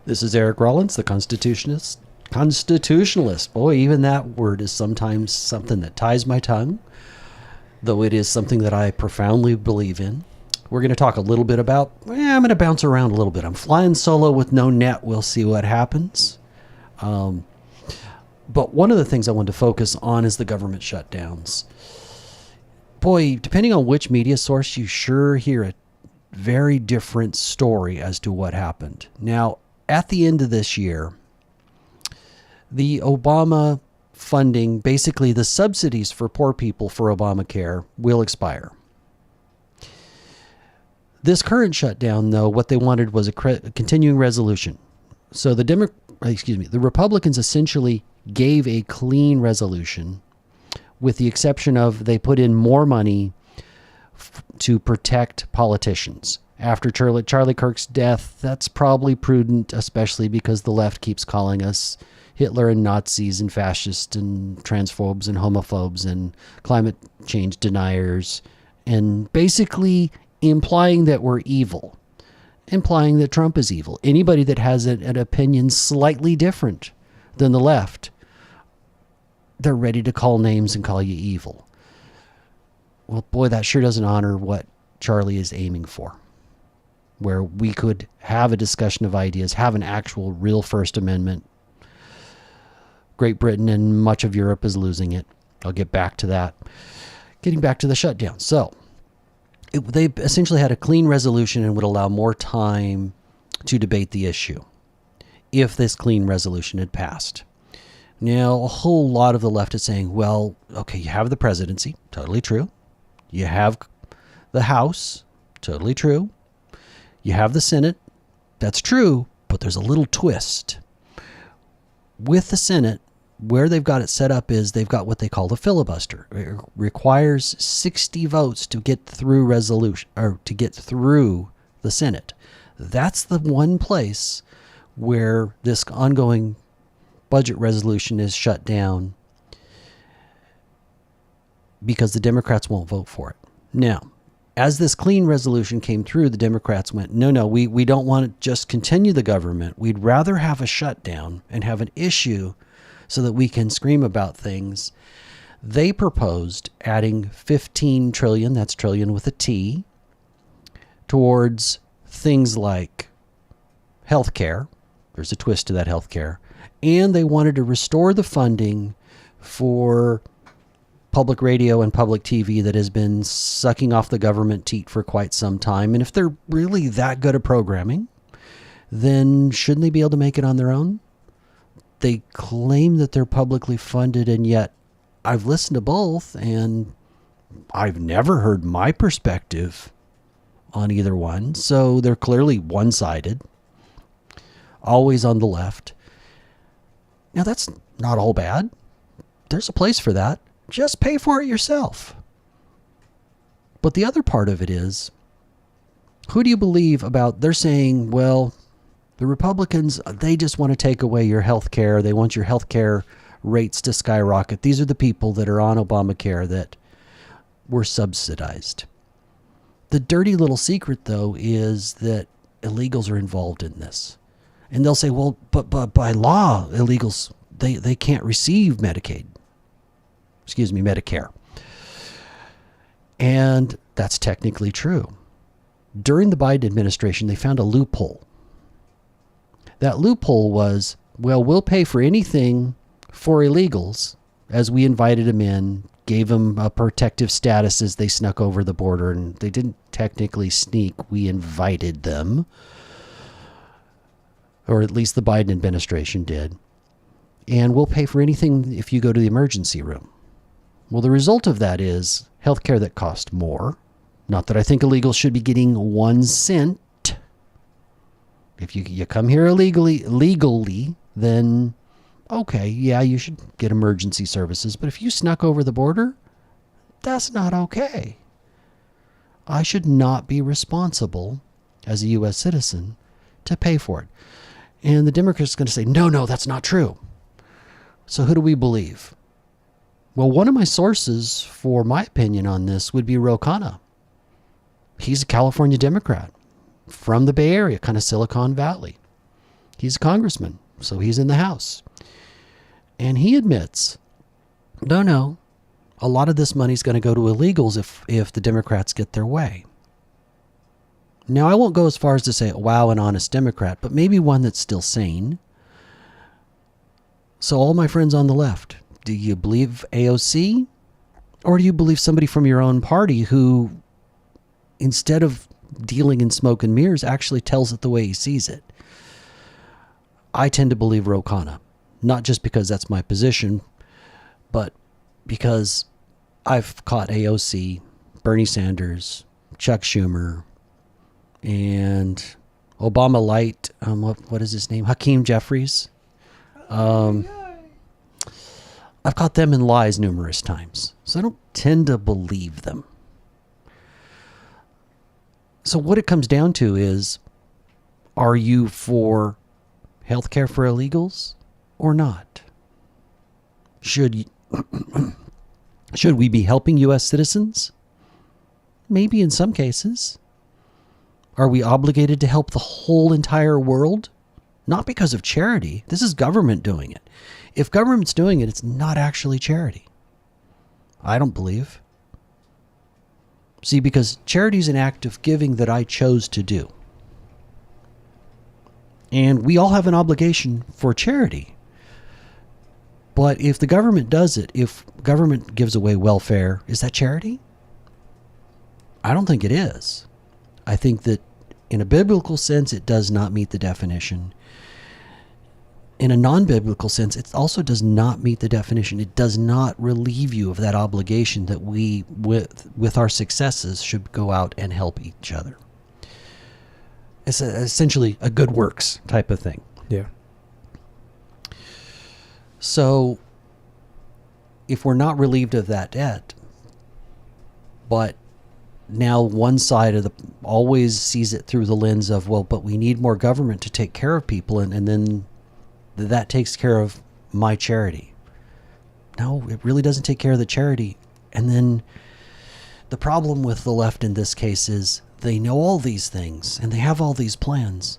This is Eric Rollins, the Constitutionalist. Constitutionalist. Boy, even that word is sometimes something that ties my tongue, though it is something that I profoundly believe in. We're going to talk a little bit about, I'm going to bounce around a little bit. I'm flying solo with no net. We'll see what happens. But one of the things I want to focus on is the government shutdowns. Boy, depending on which media source, you sure hear a very different story as to what happened. Now, at the end of this year, the Obama funding, basically the subsidies for poor people for Obamacare, will expire. This current shutdown, though, what they wanted was a continuing resolution. So the Republicans essentially gave a clean resolution, with the exception of they put in more money to protect politicians. After Charlie Kirk's death, that's probably prudent, especially because the left keeps calling us Hitler and Nazis and fascists and transphobes and homophobes and climate change deniers, and basically implying that we're evil, implying that Trump is evil. Anybody that has an opinion slightly different than the left, they're ready to call names and call you evil. Well, boy, that sure doesn't honor what Charlie is aiming for, where we could have a discussion of ideas, have an actual real First Amendment. Great Britain and much of Europe is losing it. I'll get back to that. Getting back to the shutdown. So they essentially had a clean resolution and would allow more time to debate the issue if this clean resolution had passed. Now, a whole lot of the left is saying, well, okay, you have the presidency. Totally true. You have the House. Totally true. You have the Senate. That's true, but there's a little twist. With the Senate, where they've got it set up is they've got what they call the filibuster. It requires 60 votes to get through resolution, or to get through the Senate. That's the one place where this ongoing budget resolution is shut down because the Democrats won't vote for it. Now, as this clean resolution came through, the Democrats went, no, we don't want to just continue the government. We'd rather have a shutdown and have an issue so that we can scream about things. They proposed adding 15 trillion, that's trillion with a T, towards things like healthcare. There's a twist to that healthcare. And they wanted to restore the funding for public radio and public TV that has been sucking off the government teat for quite some time. And if they're really that good at programming, then shouldn't they be able to make it on their own? They claim that they're publicly funded, and yet I've listened to both, and I've never heard my perspective on either one. So they're clearly one-sided, always on the left. Now, that's not all bad. There's a place for that. Just pay for it yourself. But the other part of it is, who do you believe about, they're saying, well, the Republicans, they just want to take away your health care. They want your health care rates to skyrocket. These are the people that are on Obamacare that were subsidized. The dirty little secret, though, is that illegals are involved in this. And they'll say, well, but by law, illegals, they can't receive Medicare. And that's technically true. During the Biden administration, they found a loophole. That loophole was, well, we'll pay for anything for illegals as we invited them in, gave them a protective status as they snuck over the border, and they didn't technically sneak. We invited them, or at least the Biden administration did. And we'll pay for anything if you go to the emergency room. Well, the result of that is healthcare that costs more. Not that I think illegals should be getting 1 cent. If you come here legally, then okay, yeah, you should get emergency services. But if you snuck over the border, that's not okay. I should not be responsible as a U.S. citizen to pay for it. And the Democrats are going to say, no, that's not true. So who do we believe? Well, one of my sources for my opinion on this would be Ro Khanna. He's a California Democrat from the Bay Area, kind of Silicon Valley. He's a congressman, so he's in the House. And he admits, no, a lot of this money is going to go to illegals if the Democrats get their way. Now, I won't go as far as to say, wow, an honest Democrat, but maybe one that's still sane. So all my friends on the left, do you believe AOC? Or do you believe somebody from your own party who, instead of dealing in smoke and mirrors, actually tells it the way he sees it? I tend to believe Ro Khanna, not just because that's my position, but because I've caught AOC, Bernie Sanders, Chuck Schumer, and Obama Light, what is his name? Hakeem Jeffries. I've caught them in lies numerous times, so I don't tend to believe them. So what it comes down to is, are you for healthcare for illegals or not? Should we be helping U.S. citizens? Maybe in some cases. Are we obligated to help the whole entire world? Not because of charity. This is government doing it. If government's doing it, it's not actually charity. I don't believe. See, because charity is an act of giving that I chose to do. And we all have an obligation for charity. But if the government does it, if government gives away welfare, is that charity? I don't think it is. I think that in a biblical sense, it does not meet the definition. In a non-biblical sense, it also does not meet the definition. It does not relieve you of that obligation that we, with our successes, should go out and help each other. It's essentially a good works type of thing. Yeah. So, if we're not relieved of that debt, but now one side of the always sees it through the lens of, well, but we need more government to take care of people, and then that takes care of my charity. No, it really doesn't take care of the charity. And then the problem with the left in this case is they know all these things and they have all these plans,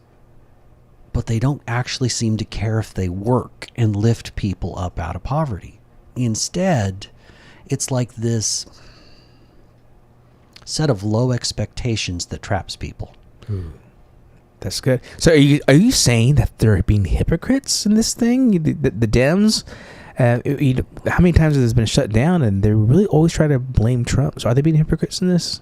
but they don't actually seem to care if they work and lift people up out of poverty. Instead, it's like this set of low expectations that traps people. Ooh. That's good. So are you saying that there are being hypocrites in this thing? The Dems, how many times has this been shut down, and they really always try to blame Trump? So are they being hypocrites in this?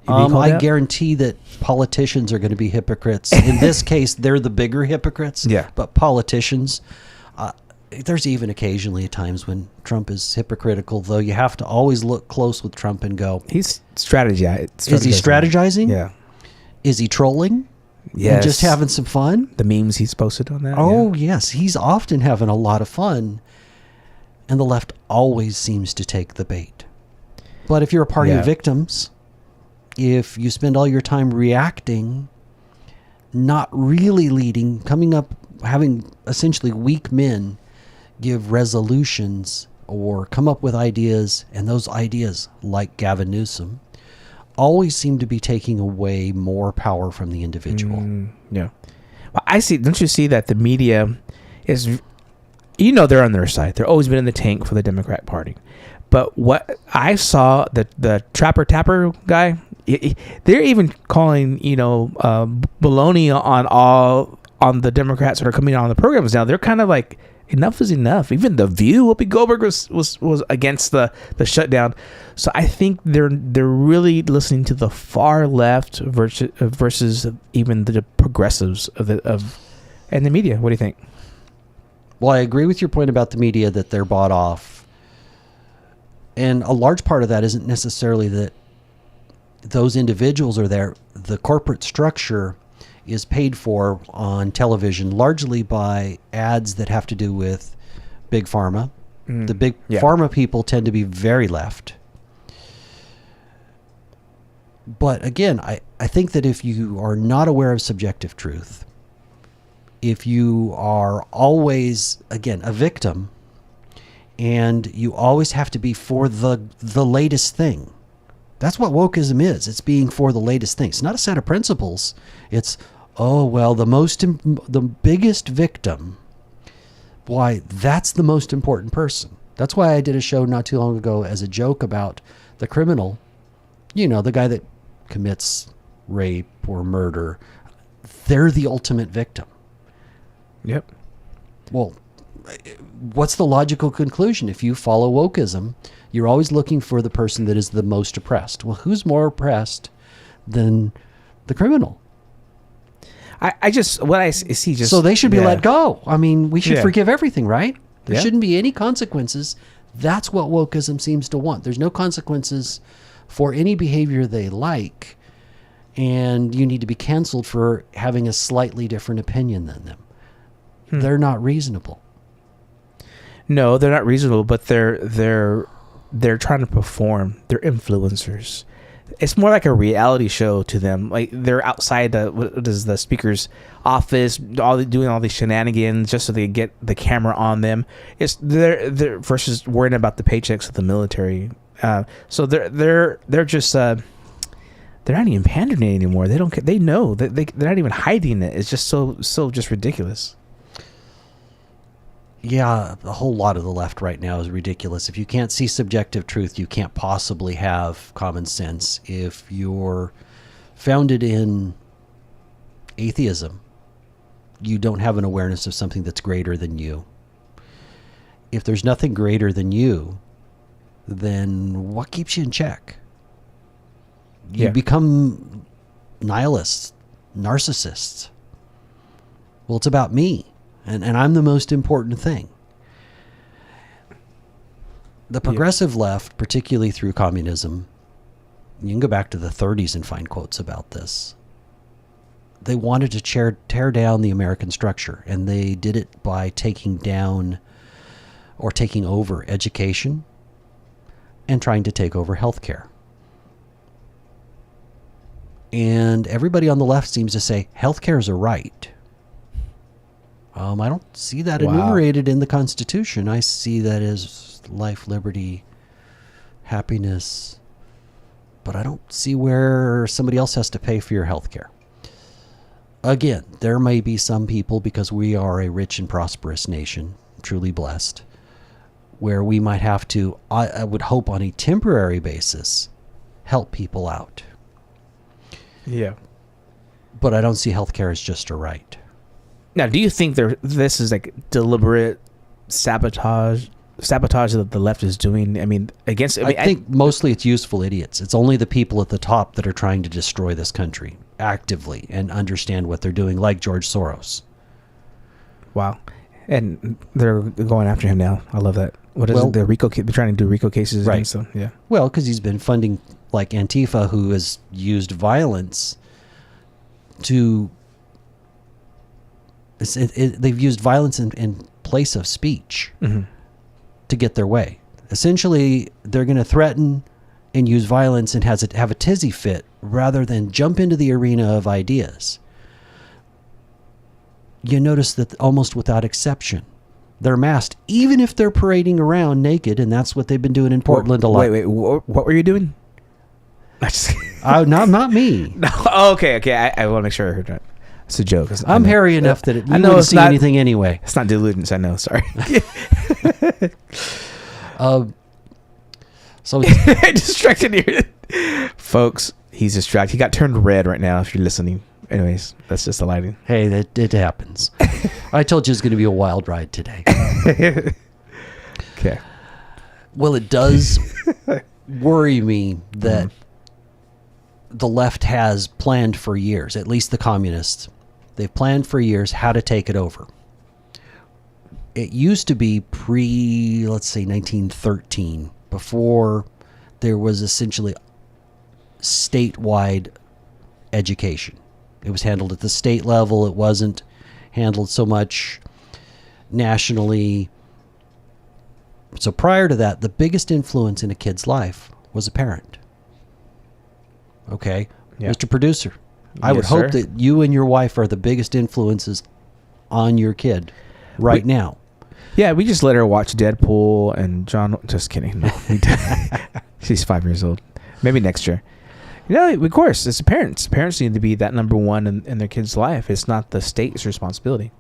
I guarantee that politicians are going to be hypocrites. In this case, they're the bigger hypocrites. Yeah. But politicians, there's even occasionally times when Trump is hypocritical, though you have to always look close with Trump and go, he's strategizing. Is he strategizing? Yeah. Is he trolling? Yes. And just having some fun? The memes he's posted on that. Oh, yeah. Yes. He's often having a lot of fun. And the left always seems to take the bait. But if you're a party of victims, if you spend all your time reacting, not really leading, coming up, having essentially weak men give resolutions or come up with ideas, and those ideas, like Gavin Newsom, always seem to be taking away more power from the individual. Yeah. Well, I see. Don't you see that the media is, they're on their side. They're always been in the tank for the Democrat Party. But what I saw, the Trapper Tapper guy, they're even calling, baloney on the Democrats that are coming on the programs now. They're kind of like, enough is enough. Even The View, Whoopi Goldberg was against the shutdown. So I think they're really listening to the far left versus even the progressives and the media. What do you think? Well, I agree with your point about the media, that they're bought off. And a large part of that isn't necessarily that those individuals are there. The corporate structure is paid for on television largely by ads that have to do with big pharma. The big pharma people tend to be very left. But again, I think that if you are not aware of subjective truth, if you are always, again, a victim, and you always have to be for the latest thing. That's what wokeism is. It's being for the latest thing. It's not a set of principles. It's, oh, well, the biggest victim, why, that's the most important person. That's why I did a show not too long ago as a joke about the criminal, the guy that commits rape or murder. They're the ultimate victim. Yep. Well, what's the logical conclusion? If you follow wokeism, you're always looking for the person that is the most oppressed. Well, who's more oppressed than the criminal? So they should be let go. I mean, we should forgive everything, right? There Yeah. shouldn't be any consequences. That's what wokeism seems to want. There's no consequences for any behavior they like, and you need to be canceled for having a slightly different opinion than them. They're not reasonable. No, they're not reasonable, but they're trying to perform. They're influencers. It's more like a reality show to them. Like they're outside the speaker's office, doing all these shenanigans just so they get the camera on them. It's they're versus worrying about the paychecks of the military. So they're just they're not even pandering anymore. They don't. They know that they're not even hiding it. It's just so just ridiculous. Yeah, a whole lot of the left right now is ridiculous. If you can't see subjective truth, you can't possibly have common sense. If you're founded in atheism, you don't have an awareness of something that's greater than you. If there's nothing greater than you, then what keeps you in check? You become nihilists, narcissists. Well, it's about me. And I'm the most important thing. The progressive left, particularly through communism, you can go back to the 30s and find quotes about this. They wanted to tear down the American structure, and they did it by taking down or taking over education and trying to take over healthcare. And everybody on the left seems to say healthcare is a right. I don't see that enumerated in the Constitution. I see that as life, liberty, happiness, but I don't see where somebody else has to pay for your health care. Again, there may be some people, because we are a rich and prosperous nation, truly blessed, where we might have to, I would hope on a temporary basis, help people out. Yeah. But I don't see healthcare as just a right. Now, do you think this is like deliberate sabotage that the left is doing? I mean, I think mostly it's useful idiots. It's only the people at the top that are trying to destroy this country actively and understand what they're doing, like George Soros. Wow. And they're going after him now. I love that. What is it? The RICO? They're trying to do RICO cases against him. Yeah. Well, because he's been funding like Antifa, who has used violence to... they've used violence in place of speech to get their way. Essentially, they're going to threaten and use violence and have a tizzy fit rather than jump into the arena of ideas. You notice that almost without exception, they're masked, even if they're parading around naked, and that's what they've been doing in Portland a lot. Wait, what were you doing? Not me. No, okay. I want to make sure I heard that. It's a joke. I'm hairy enough that you I know wouldn't it's see not anything anyway. It's not deludence. I know. Sorry. So distracted here, folks. He's distracted. He got turned red right now. If you're listening, anyways, that's just the lighting. Hey, it happens. I told you it's going to be a wild ride today. Okay. Well, it does worry me that the left has planned for years, at least the communists. They've planned for years how to take it over. It used to be let's say 1913, before there was essentially statewide education. It was handled at the state level. It wasn't handled so much nationally. So prior to that, the biggest influence in a kid's life was a parent. Okay? Yeah. Mr. Producer, I would hope that you and your wife are the biggest influences on your kid right now. Yeah, we just let her watch Deadpool and John. Just kidding. No, she's 5 years old. Maybe next year. Yeah, of course. It's the parents. Parents need to be that number one in their kid's life. It's not the state's responsibility.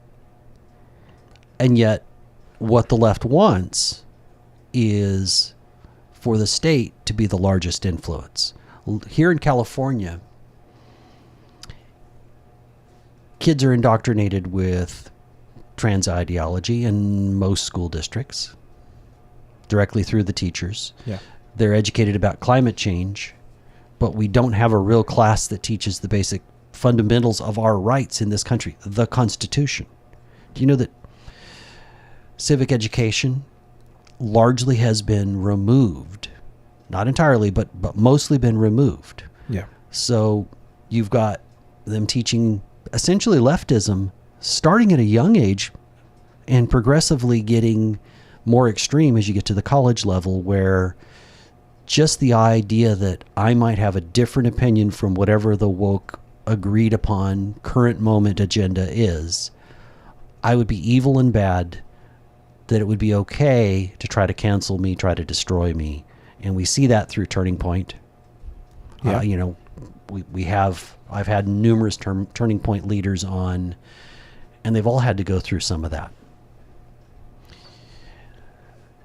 And yet, what the left wants is for the state to be the largest influence. Here in California, kids are indoctrinated with trans ideology in most school districts, directly through the teachers. Yeah. They're educated about climate change, but we don't have a real class that teaches the basic fundamentals of our rights in this country, the Constitution. Do you know that civic education largely has been removed? Not entirely, but mostly been removed. Yeah. So you've got them teaching essentially leftism starting at a young age and progressively getting more extreme as you get to the college level, where just the idea that I might have a different opinion from whatever the woke agreed upon current moment agenda is, I would be evil and bad, that it would be okay to try to cancel me, try to destroy me. And we see that through Turning Point. Yeah. I've had numerous Turning Point leaders on, and they've all had to go through some of that.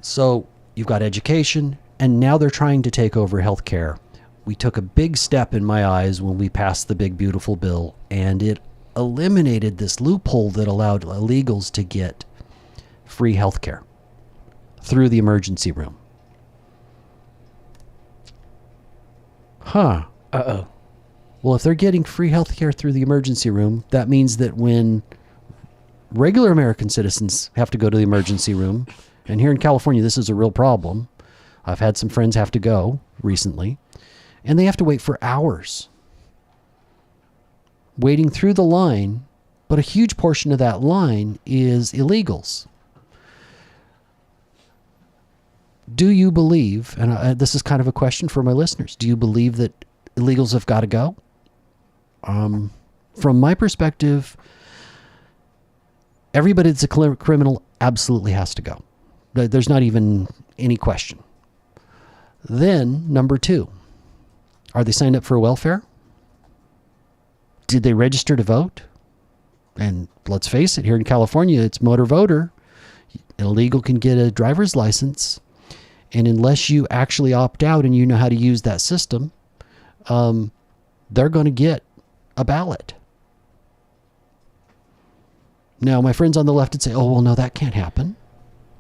So you've got education, and now they're trying to take over healthcare. We took a big step in my eyes when we passed the big, beautiful bill, and it eliminated this loophole that allowed illegals to get free healthcare through the emergency room. Huh. Uh-oh. Well, if they're getting free healthcare through the emergency room, that means that when regular American citizens have to go to the emergency room, and here in California, this is a real problem. I've had some friends have to go recently, and they have to wait for hours waiting through the line, but a huge portion of that line is illegals. Do you believe, and this is kind of a question for my listeners, do you believe that illegals have got to go? From my perspective, everybody that's a criminal absolutely has to go. There's not even any question. Then, number 2, are they signed up for welfare? Did they register to vote? And let's face it, here in California, it's motor voter. An illegal can get a driver's license. And unless you actually opt out and you know how to use that system, they're going to get a ballot. Now, my friends on the left would say, oh, well, no, that can't happen.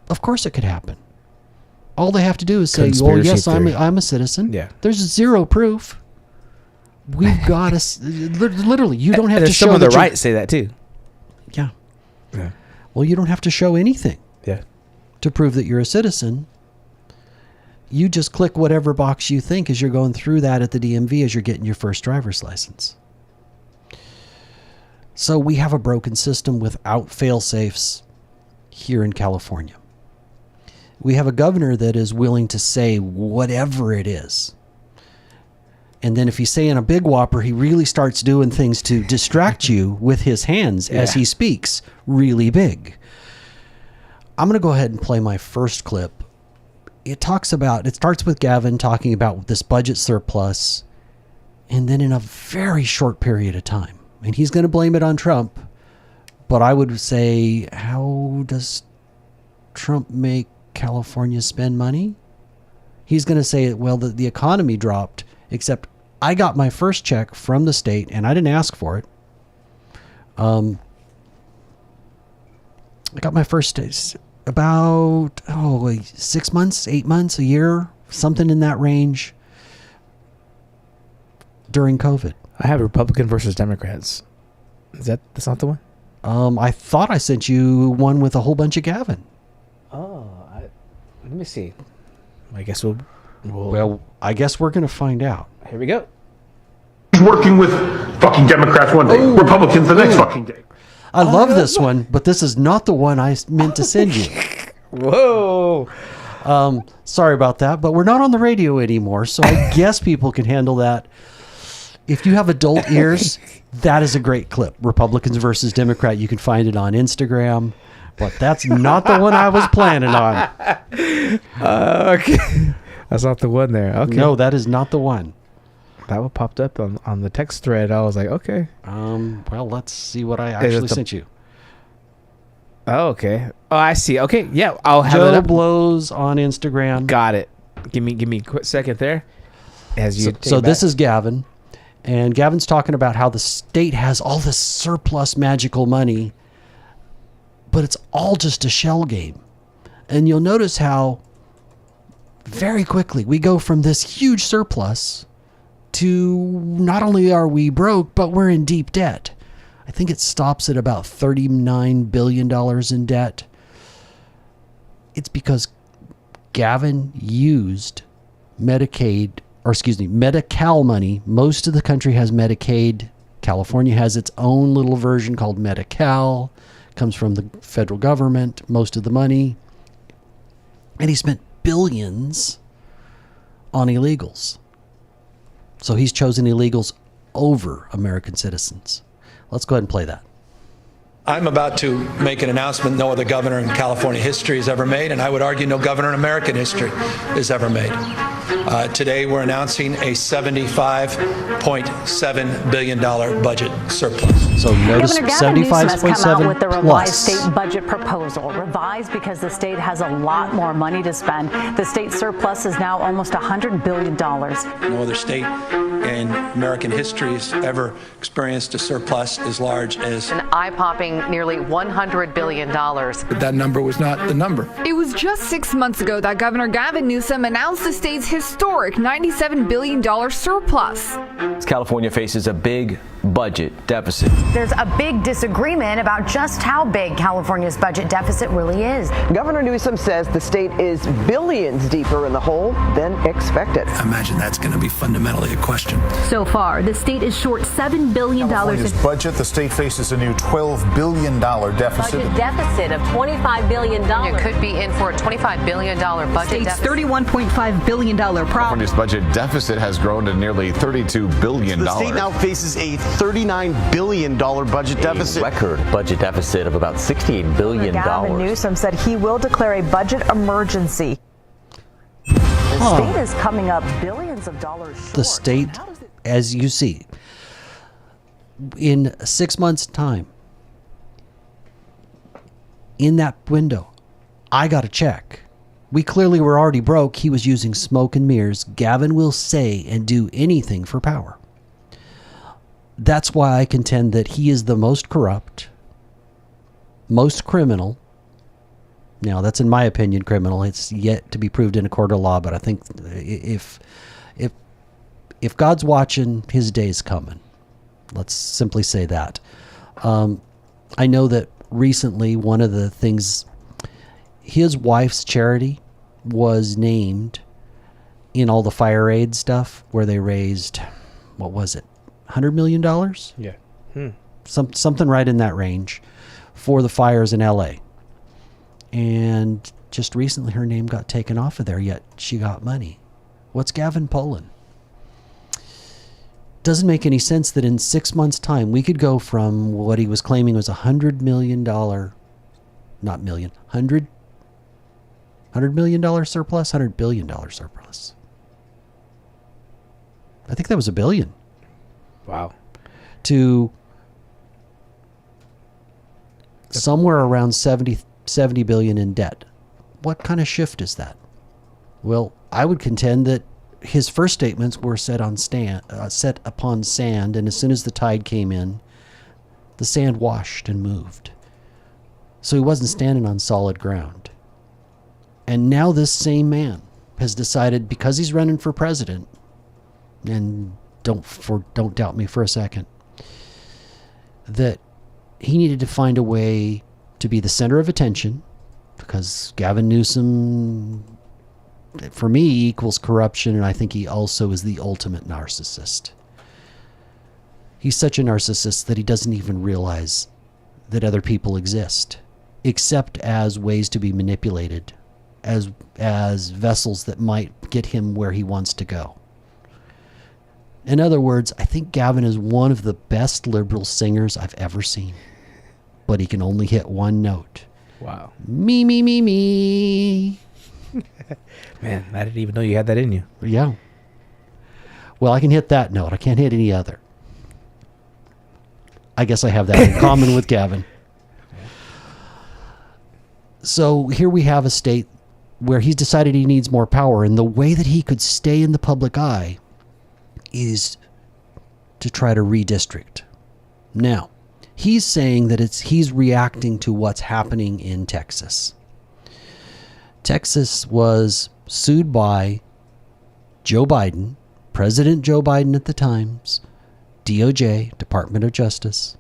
Of course it could happen. All they have to do is say, oh, yes, I'm a citizen. Yeah. There's zero proof. We've got to, literally, you don't have to show some of the right say that too. Yeah. Yeah. Well, you don't have to show anything Yeah. to prove that you're a citizen. You just click whatever box you think as you're going through that at the DMV as you're getting your first driver's license. So we have a broken system without fail-safes here in California. We have a governor that is willing to say whatever it is. And then if he's saying a big whopper, he really starts doing things to distract you with his hands as he speaks really big. I'm going to go ahead and play my first clip. It starts with Gavin talking about this budget surplus, and then in a very short period of time. And he's going to blame it on Trump. But I would say, how does Trump make California spend money? He's going to say, well, the economy dropped, except I got my first check from the state, and I didn't ask for it. I got my first about 6 months, 8 months, a year, something in that range during COVID. I have Republican versus Democrats. That's not the one? I thought I sent you one with a whole bunch of Gavin. Oh, let me see. I guess we'll Well, I guess we're going to find out. Here we go. Working with fucking Democrats one day, Republicans the next fucking day. I love this one, but this is not the one I meant to send you. Whoa. Sorry about that, but we're not on the radio anymore, so I guess people can handle that. If you have adult ears, that is a great clip. Republicans versus Democrat. You can find it on Instagram, but that's not the one I was planning on. Okay. That's not the one there. Okay. No, that is not the one. That one popped up on the text thread. I was like, okay. Well, let's see what I actually sent you. Oh, okay. Oh, I see. Okay, yeah, I'll have Joe it up. Blows on Instagram. Got it. Give me a quick second there. So this is Gavin, and Gavin's talking about how the state has all this surplus magical money, but it's all just a shell game. And you'll notice how very quickly we go from this huge surplus to not only are we broke, but we're in deep debt. I think it stops at about $39 billion in debt. It's because Gavin used Medi-Cal money. Most of the country has Medicaid. California has its own little version called Medi-Cal. Comes from the federal government, most of the money. And he spent billions on illegals. So he's chosen illegals over American citizens. Let's go ahead and play that. I'm about to make an announcement no other governor in California history has ever made, and I would argue no governor in American history has ever made. Today, we're announcing a $75.7 billion budget surplus. So notice Governor Gavin Newsom has come out 75.7 with the revised plus. state budget proposal. Revised because the state has a lot more money to spend. The state surplus is now almost $100 billion. No other state in American history has ever experienced a surplus as large as an eye-popping nearly $100 billion. But that number was not the number. It was just 6 months ago that Governor Gavin Newsom announced the state's historic $97 billion surplus. California faces a big budget deficit. There's a big disagreement about just how big California's budget deficit really is. Governor Newsom says the state is billions deeper in the hole than expected. I imagine that's going to be fundamentally a question. So far, the state is short $7 billion. California's budget, the state faces a new $12 billion deficit. Budget deficit of $25 billion. It could be in for a $25 billion budget State's deficit. $31.5 billion problem. California's budget deficit has grown to nearly $32 billion. The state now faces a $39 billion budget deficit. Record budget deficit of about $16 billion. Gavin Newsom said he will declare a budget emergency. The state is coming up billions of dollars short. The state, as you see, in 6 months' time, in that window, I got a check. We clearly were already broke. He was using smoke and mirrors. Gavin will say and do anything for power. That's why I contend that he is the most corrupt, most criminal. Now, that's in my opinion criminal. It's yet to be proved in a court of law, but I think if God's watching, his day's coming. Let's simply say that. I know that recently one of the things, his wife's charity was named in all the fire aid stuff where they raised, what was it, $100 million? Yeah. Something right in that range for the fires in LA. And just recently her name got taken off of there, yet she got money. What's Gavin pulling? Doesn't make any sense that in 6 months' time we could go from what he was claiming was $100 million, not million, $100 million surplus, $100 billion surplus. I think that was $1 billion. Wow. To somewhere around 70 billion in debt. What kind of shift is that? Well, I would contend that his first statements were set upon sand, and as soon as the tide came in, the sand washed and moved. So he wasn't standing on solid ground. And now this same man has decided, because he's running for president, and don't doubt me for a second, that he needed to find a way to be the center of attention, because Gavin Newsom, for me, equals corruption, and I think he also is the ultimate narcissist. He's such a narcissist that he doesn't even realize that other people exist, except as ways to be manipulated, as vessels that might get him where he wants to go. In other words, I think Gavin is one of the best liberal singers I've ever seen, but he can only hit one note. Wow. Me, me, me, me. Man, I didn't even know you had that in you. Yeah. Well, I can hit that note. I can't hit any other. I guess I have that in common with Gavin. So here we have a state where he's decided he needs more power, and the way that he could stay in the public eye is to try to redistrict. Now, he's saying that he's reacting to what's happening in Texas. Texas was sued by Joe Biden, President Joe Biden at the time's DOJ, Department of Justice,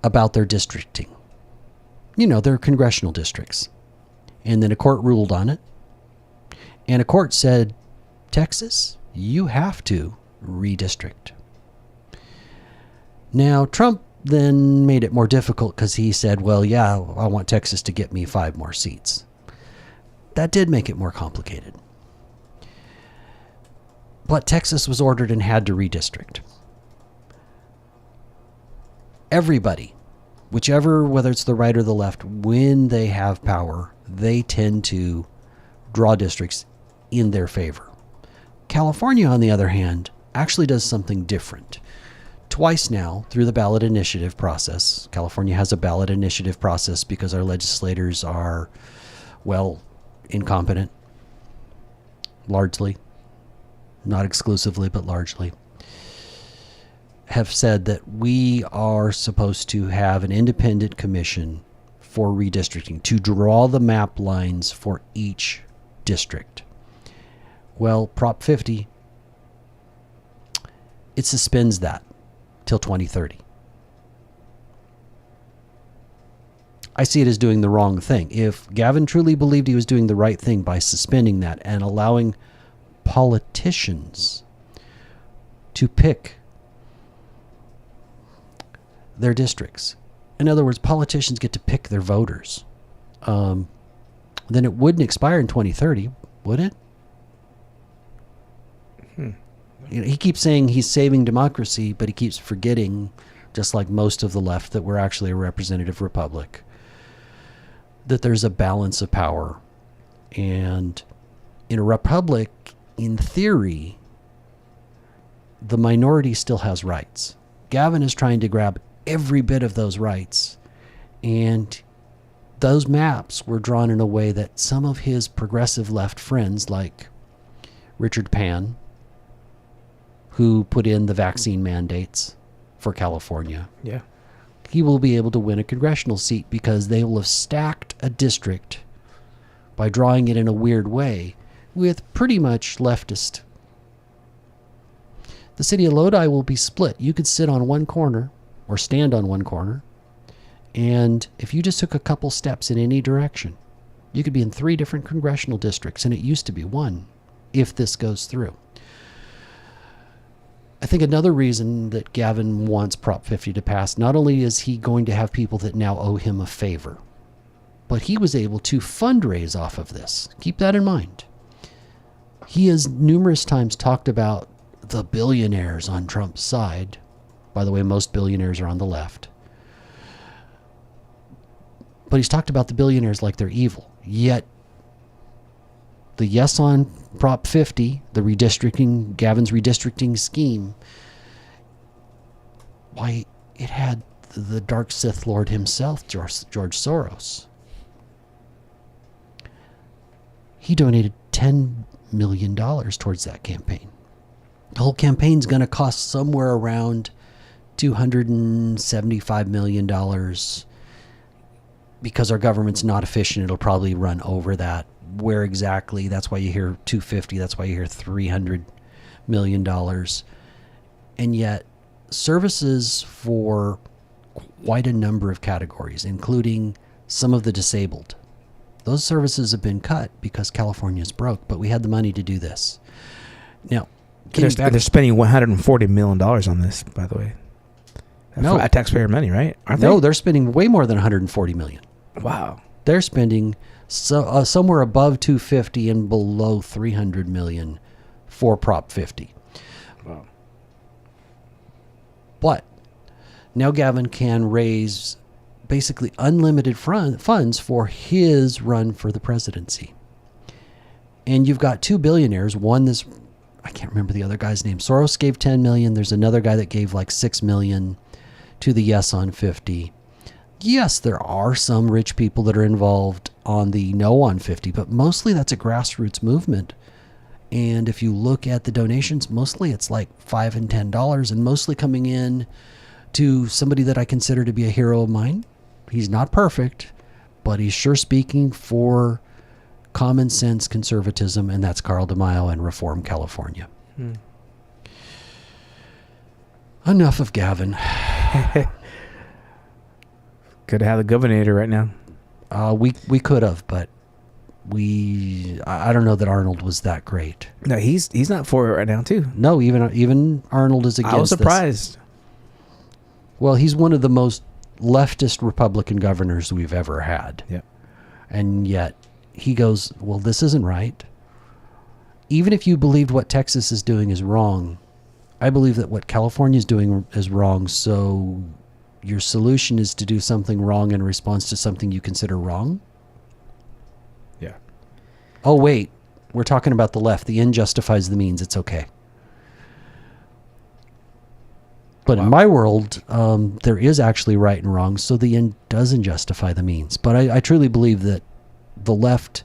about their districting. You know, their congressional districts. And then a court ruled on it. And a court said, Texas, you have to redistrict. Now, Trump then made it more difficult because he said, well, yeah, I want Texas to get me 5 more seats. That did make it more complicated. But Texas was ordered and had to redistrict. Everybody, whether it's the right or the left, when they have power, they tend to draw districts in their favor. California, on the other hand, actually does something different. Twice now, through the ballot initiative process, California has a ballot initiative process because our legislators are, well, incompetent, largely. Not exclusively, but largely, have said that we are supposed to have an independent commission for redistricting to draw the map lines for each district. Well, Prop 50, it suspends that till 2030. I see it as doing the wrong thing. If Gavin truly believed he was doing the right thing by suspending that and allowing politicians to pick their districts. In other words, politicians get to pick their voters. Then it wouldn't expire in 2030, would it? You know, he keeps saying he's saving democracy, but he keeps forgetting, just like most of the left, that we're actually a representative republic, that there's a balance of power. And in a republic, in theory, the minority still has rights. Gavin is trying to grab every bit of those rights, and those maps were drawn in a way that some of his progressive left friends, like Richard Pan, who put in the vaccine mandates for California, he will be able to win a congressional seat because they will have stacked a district by drawing it in a weird way with pretty much leftist. The city of Lodi will be split. You could sit on one corner or stand on one corner, and if you just took a couple steps in any direction, you could be in 3 different congressional districts, and it used to be 1 if this goes through. I think another reason that Gavin wants Prop 50 to pass, not only is he going to have people that now owe him a favor, but he was able to fundraise off of this. Keep that in mind. He has numerous times talked about the billionaires on Trump's side. By the way, most billionaires are on the left. But he's talked about the billionaires like they're evil. Yet, the yes on Prop 50, the redistricting, Gavin's redistricting scheme, why, it had the dark Sith Lord himself, George Soros. He donated $10 million towards that campaign. The whole campaign's going to cost somewhere around $275 million. Because our government's not efficient, it'll probably run over that. Where exactly? That's why you hear 250. That's why you hear $300 million. And yet, services for quite a number of categories, including some of the disabled, those services have been cut because California's broke, but we had the money to do this. Now, they're spending $140 million on this, by the way. No, taxpayer money, right? Aren't no, they? They're spending way more than $140 million. Wow. They're spending somewhere above 250 and below 300 million for Prop 50. Wow. But now Gavin can raise basically unlimited funds for his run for the presidency. And you've got 2 billionaires, one that's I can't remember the other guy's name. Soros gave 10 million. There's another guy that gave like 6 million to the Yes on 50. Yes, there are some rich people that are involved on the No on 50, but mostly that's a grassroots movement. And if you look at the donations, mostly it's like $5 and $10, and mostly coming in to somebody that I consider to be a hero of mine. He's not perfect, but he's sure speaking for common sense conservatism, and that's Carl DeMaio and Reform California. Enough of Gavin. Could have the governor right now. We could have, but I don't know that Arnold was that great. No, he's not for it right now too. No, even Arnold is against. I was surprised. This. Well, he's one of the most leftist Republican governors we've ever had. Yeah. And yet he goes, well, this isn't right. Even if you believed what Texas is doing is wrong, I believe that what California is doing is wrong. So your solution is to do something wrong in response to something you consider wrong? Yeah. Oh, wait. We're talking about the left. The end justifies the means. It's okay. But in my world, there is actually right and wrong, so the end doesn't justify the means. But I truly believe that the left,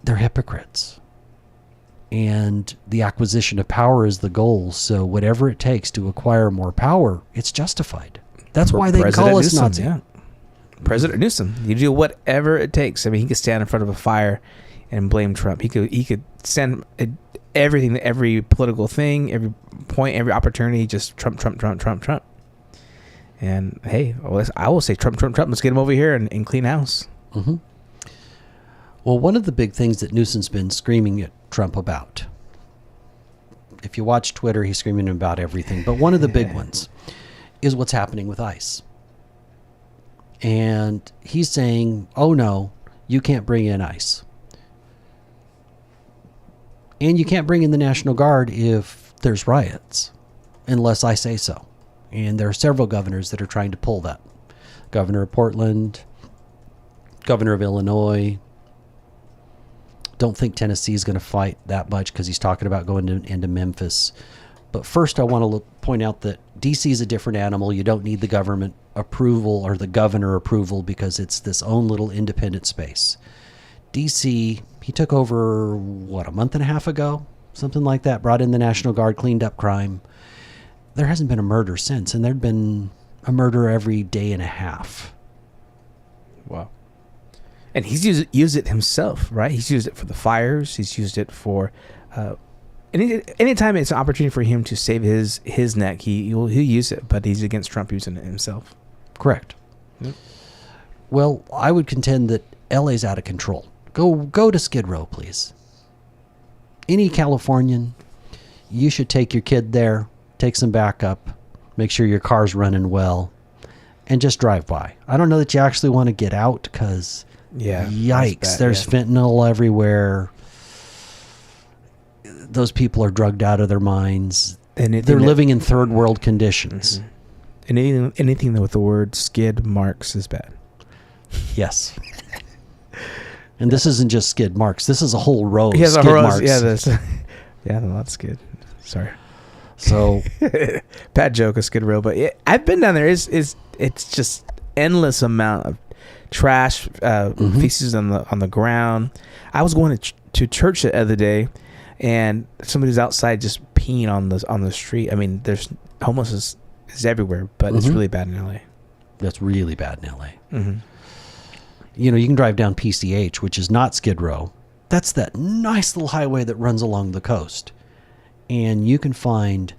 they're hypocrites. And the acquisition of power is the goal. So whatever it takes to acquire more power, it's justified. That's why they call us Nazi. Yeah. President Newsom, you do whatever it takes. I mean, he could stand in front of a fire and blame Trump. He could stand everything, every political thing, every point, every opportunity, just Trump. And hey, I will say Trump. Let's get him over here and clean house. Mm-hmm. Well, one of the big things that Newsom's been screaming at Trump about, if you watch Twitter, he's screaming about everything. But one of the big ones is what's happening with ICE. And he's saying, oh no, you can't bring in ICE. And you can't bring in the National Guard if there's riots, unless I say so. And there are several governors that are trying to pull that. Governor of Portland, Governor of Illinois. Don't think Tennessee is going to fight that much because he's talking about going into Memphis. But first, I want to point out that D.C. is a different animal. You don't need the government approval or the governor approval because it's this own little independent space. D.C., he took over, a month and a half ago? Something like that. Brought in the National Guard, cleaned up crime. There hasn't been a murder since, and there'd been a murder every day and a half. Wow. And he's used it himself, right? He's used it for the fires. He's used it for... anytime it's an opportunity for him to save his neck, he'll use it, but he's against Trump using it himself. Correct. Yep. Well, I would contend that LA's out of control. Go to Skid Row, please. Any Californian, you should take your kid there, take some backup, make sure your car's running well, and just drive by. I don't know that you actually want to get out because, yikes, there's fentanyl everywhere. Those people are drugged out of their minds. They're living in third world conditions. Mm-hmm. And anything with the word skid marks is bad. Yes. And this isn't just skid marks. This is a whole row of skid marks. Yeah, not skid. Sorry. So bad joke, a Skid Row, but I've been down there. It's just endless amount of trash, feces on the ground. I was going to church the other day, and somebody's outside just peeing on the street. I mean, there's homelessness is everywhere, but it's really bad in LA. That's really bad in LA. Mm-hmm. You know, you can drive down PCH, which is not Skid Row. That's that nice little highway that runs along the coast. And you can find,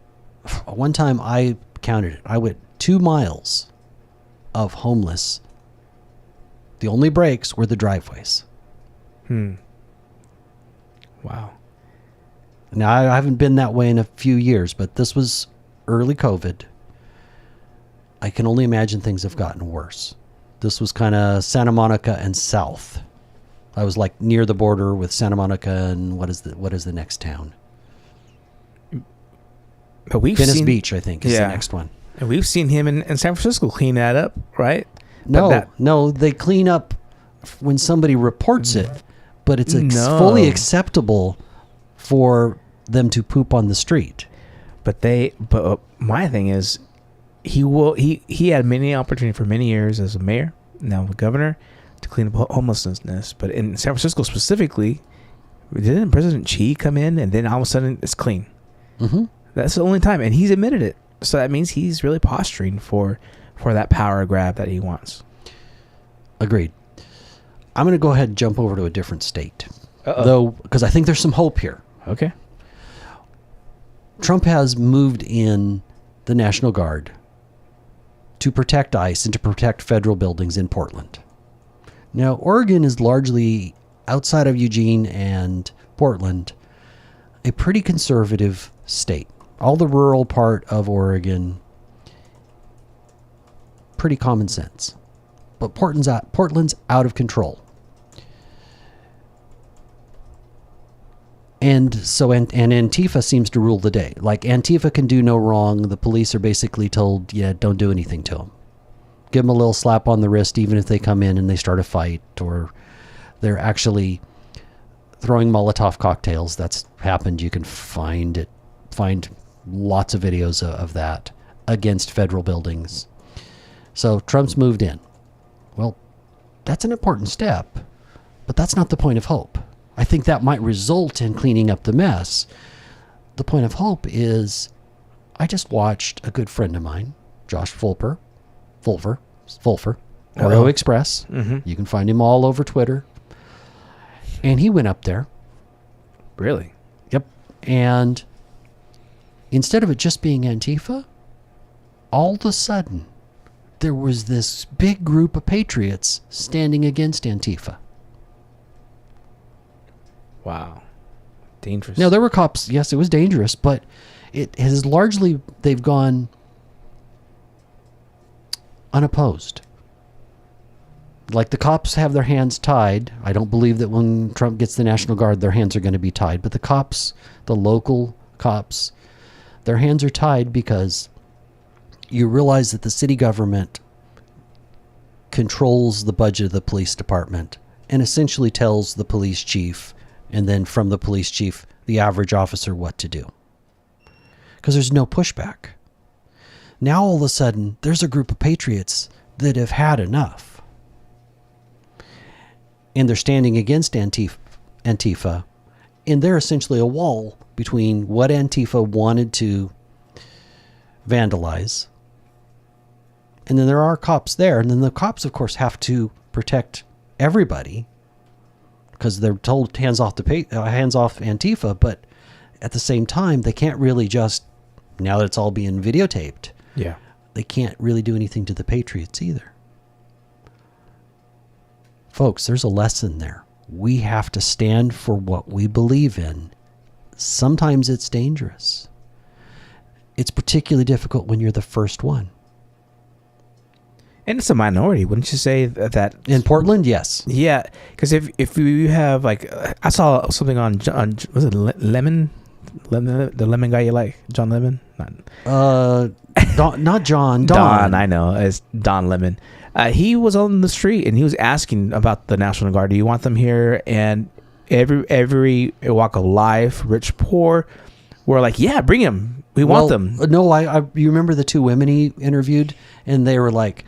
one time I counted it, I went 2 miles of homeless. The only breaks were the driveways. Wow. Now, I haven't been that way in a few years, but this was early COVID. I can only imagine things have gotten worse. This was kind of Santa Monica and south. I was like near the border with Santa Monica and what is the next town? But Venice Beach, I think, is the next one. And we've seen him in San Francisco clean that up, right? No, they clean up when somebody reports it, but it's fully acceptable for them to poop on the street. But my thing is, he had many opportunity for many years as a mayor, now a governor, to clean up homelessness. But in San Francisco specifically, didn't President Xi come in and then all of a sudden it's clean? Mm-hmm. That's the only time, and he's admitted it. So that means he's really posturing for that power grab that he wants. Agreed. I'm going to go ahead and jump over to a different state, though, because I think there's some hope here. Okay. Trump has moved in the National Guard to protect ICE and to protect federal buildings in Portland. Now, Oregon is largely, outside of Eugene and Portland, a pretty conservative state. All the rural part of Oregon, pretty common sense. But Portland's out of control. And so, and Antifa seems to rule the day. Like, Antifa can do no wrong. The police are basically told, yeah, don't do anything to them. Give them a little slap on the wrist, even if they come in and they start a fight, or they're actually throwing Molotov cocktails. That's happened. You can find lots of videos of that against federal buildings. So Trump's moved in. Well, that's an important step, but that's not the point of hope. I think that might result in cleaning up the mess. The point of hope is, I just watched a good friend of mine, Josh Fulper, Oreo Express. Mm-hmm. You can find him all over Twitter. And he went up there. Really? Yep. And instead of it just being Antifa, all of a sudden, there was this big group of patriots standing against Antifa. Wow. Dangerous. Now, there were cops. Yes, it was dangerous, but it has largely, they've gone unopposed. Like, the cops have their hands tied. I don't believe that when Trump gets the National Guard, their hands are going to be tied. But the cops, the local cops, their hands are tied because you realize that the city government controls the budget of the police department and essentially tells the police chief, and then from the police chief, the average officer, what to do. Because there's no pushback. Now all of a sudden, there's a group of patriots that have had enough. And they're standing against Antifa. And they're essentially a wall between what Antifa wanted to vandalize. And then there are cops there. And then the cops, of course, have to protect everybody, because they're told hands off Antifa, but at the same time, they can't really just, now that it's all being videotaped, yeah, they can't really do anything to the patriots either. Folks, there's a lesson there. We have to stand for what we believe in. Sometimes it's dangerous. It's particularly difficult when you're the first one. And it's a minority, wouldn't you say that in Portland? Yes. Yeah, because if you have, like, I saw something on was it Lemon, the lemon guy you like, John Lemon? Not John. Don. I know, it's Don Lemon. He was on the street and he was asking about the National Guard. Do you want them here? And every walk of life, rich, poor, were like, yeah, bring him. We want them. No, you remember the two women he interviewed, and they were like,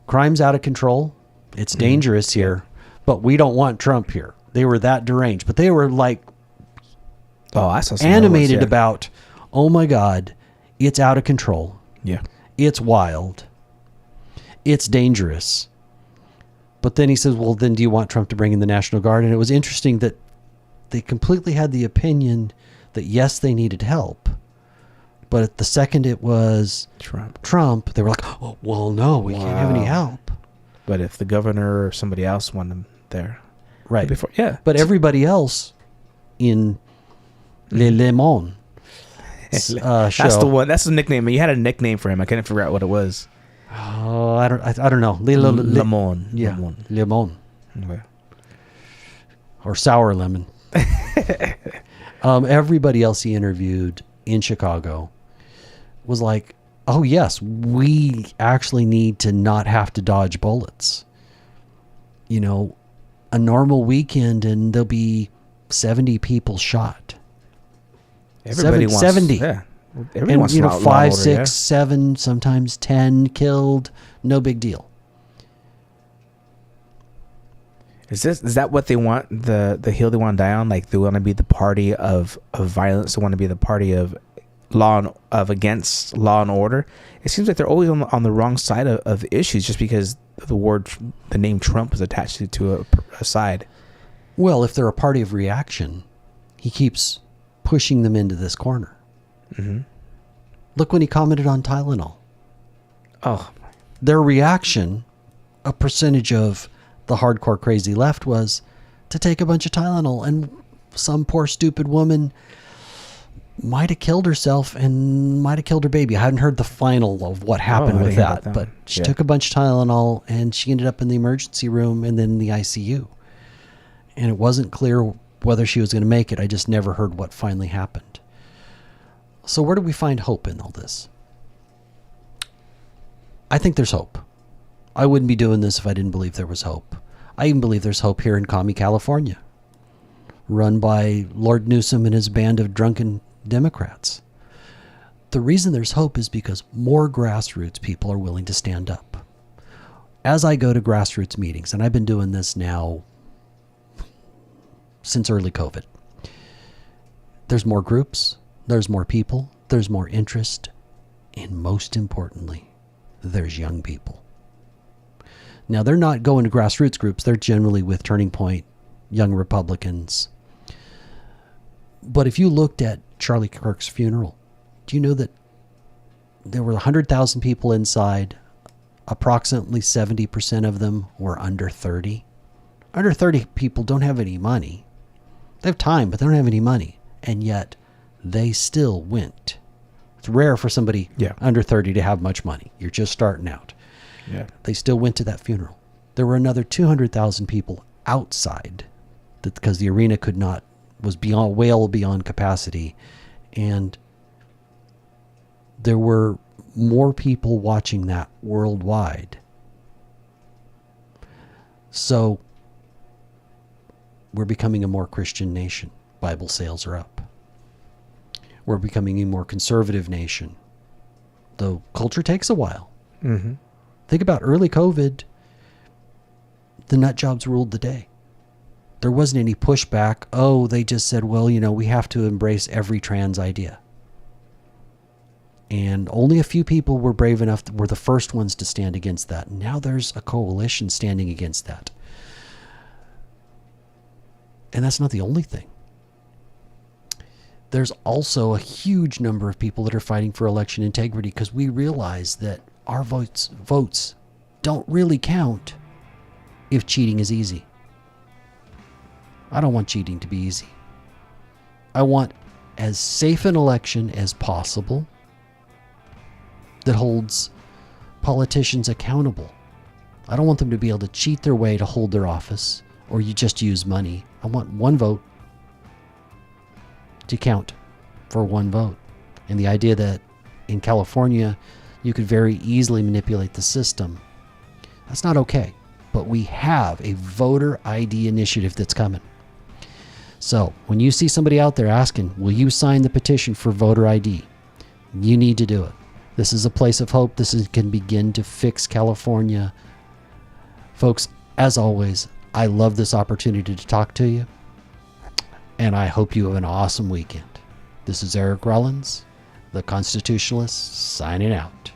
crime's out of control. It's dangerous here, but we don't want Trump here. They were that deranged, but they were like, I saw some animated about, oh my God, it's out of control. Yeah. It's wild. It's dangerous. But then he says, well, then do you want Trump to bring in the National Guard? And it was interesting that they completely had the opinion that yes, they needed help. But at the second it was Trump, they were like, oh, well, no, we can't have any help. But if the governor or somebody else wanted them there. Right. Before, yeah. But everybody else in Le Monde show. That's the one. That's the nickname. You had a nickname for him. I couldn't figure out what it was. Oh, I don't know. Le Monde. Yeah. Le Monde. Okay. Or Sour Lemon. Everybody else he interviewed in Chicago was like, oh yes, we actually need to not have to dodge bullets. You know, a normal weekend and there'll be 70 people shot Everybody wants 70. Yeah. Everybody And, wants you know, law and 5, order, 6, yeah. 7, sometimes 10 killed. No big deal. Is that what they want? The hill they want to die on? Like they want to be the party of violence. They want to be the party of against law and order. It seems like they're always on the wrong side of issues just because the name Trump is attached to a side. Well, if they're a party of reaction, he keeps pushing them into this corner. Mm-hmm. Look when he commented on Tylenol. Oh, their reaction, a percentage of the hardcore crazy left, was to take a bunch of Tylenol, and some poor stupid woman might have killed herself and might have killed her baby. I hadn't heard the final of what happened with that, but she took a bunch of Tylenol and she ended up in the emergency room and then the ICU. And it wasn't clear whether she was going to make it. I just never heard what finally happened. So where do we find hope in all this? I think there's hope. I wouldn't be doing this if I didn't believe there was hope. I even believe there's hope here in Commie, California, run by Lord Newsom and his band of drunken Democrats. The reason there's hope is because more grassroots people are willing to stand up. As I go to grassroots meetings, and I've been doing this now since early COVID, there's more groups, there's more people, there's more interest, and most importantly, there's young people. Now, they're not going to grassroots groups. They're generally with Turning Point, young Republicans. But if you looked at Charlie Kirk's funeral, do you know that there were 100,000 people inside? Approximately 70% of them were under 30. Under 30 people don't have any money. They have time, but they don't have any money. And yet, they still went. It's rare for somebody under 30 to have much money. You're just starting out. Yeah. They still went to that funeral. There were another 200,000 people outside because the arena was well beyond capacity. And there were more people watching that worldwide. So we're becoming a more Christian nation. Bible sales are up. We're becoming a more conservative nation. Though culture takes a while. Mm-hmm. Think about early COVID. The nut jobs ruled the day. There wasn't any pushback. Oh, they just said, well, we have to embrace every trans idea. And only a few people were brave enough, were the first ones to stand against that. Now there's a coalition standing against that. And that's not the only thing. There's also a huge number of people that are fighting for election integrity because we realize that our votes don't really count if cheating is easy. I don't want cheating to be easy. I want as safe an election as possible that holds politicians accountable. I don't want them to be able to cheat their way to hold their office or you just use money. I want one vote to count for one vote. And the idea that in California you could very easily manipulate the system, that's not okay. But we have a voter ID initiative that's coming. So when you see somebody out there asking, will you sign the petition for voter ID? You need to do it. This is a place of hope. Can begin to fix California. Folks, as always, I love this opportunity to talk to you. And I hope you have an awesome weekend. This is Eric Rollins, the Constitutionalist, signing out.